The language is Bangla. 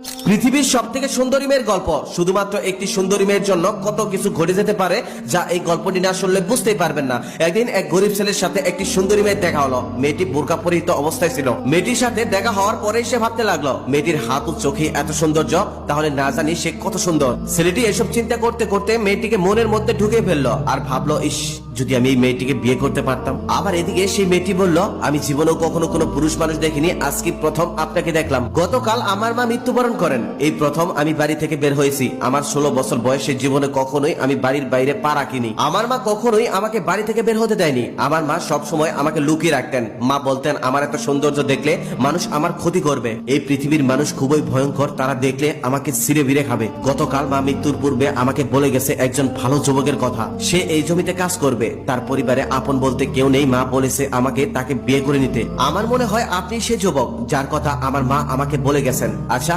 পৃথিবীর সবথেকে সুন্দরী মেয়ের গল্প। শুধুমাত্র একটি সুন্দরী মেয়ের জন্য কত কিছু ঘটে যেতে পারে যা এই গল্পটি না শুনলে বুঝতেই পারবেন না। একদিন এক গরিব ছেলের সাথে একটি সুন্দরী মেয়ের দেখা হলো। মেয়েটি বোরকা পরিহিত অবস্থায় ছিল। মেয়েটির সাথে দেখা হওয়ার পরেই সে ভাবতে লাগলো, মেয়েটির হাত ও চোখে এত সৌন্দর্য, তাহলে না জানি সে কত সুন্দর। ছেলেটি এসব চিন্তা করতে করতে মেয়েটিকে মনের মধ্যে ঢুকে ফেললো আর ভাবলো, ইস, যদি আমি এই মেয়েটিকে বিয়ে করতে পারতাম। আবার এদিকে সেই মেয়েটি বলল, আমি জীবনেও কখনো কোনো পুরুষ মানুষ দেখিনি, আজকে প্রথম আপনাকে দেখলাম। গতকাল আমার মা মৃত্যুবরণ করেন, এই প্রথম আমি বাড়ি থেকে বের হয়েছি। আমার 16 বছর বয়সে জীবনে কখনোই আমি বাড়ির বাইরে পা রাখিনি। আমার মা কখনোই আমাকে বাড়ি থেকে বের হতে দেয়নি। আমার মা সব সময় আমাকে লুকিয়ে রাখতেন। মা বলতেন, আমার এত সৌন্দর্য দেখলে মানুষ আমার ক্ষতি করবে। এই পৃথিবীর মানুষ খুবই ভয়ঙ্কর, তারা দেখলে আমাকে ছিঁড়ে বিড়ে খাবে। গতকাল মা মৃত্যুর পূর্বে আমাকে বলে গেছে একজন ভালো যুবকের কথা, সে এই জমিতে কাজ করবে। তার পরিবারে আপন বলতে কেউ নেই। মা বলেছে আমাকে তাকে বিয়ে করে নিতে। আমার মনে হয় আপনি সে যুবক যার কথা আমার মা আমাকে বলে গেছেন। আচ্ছা,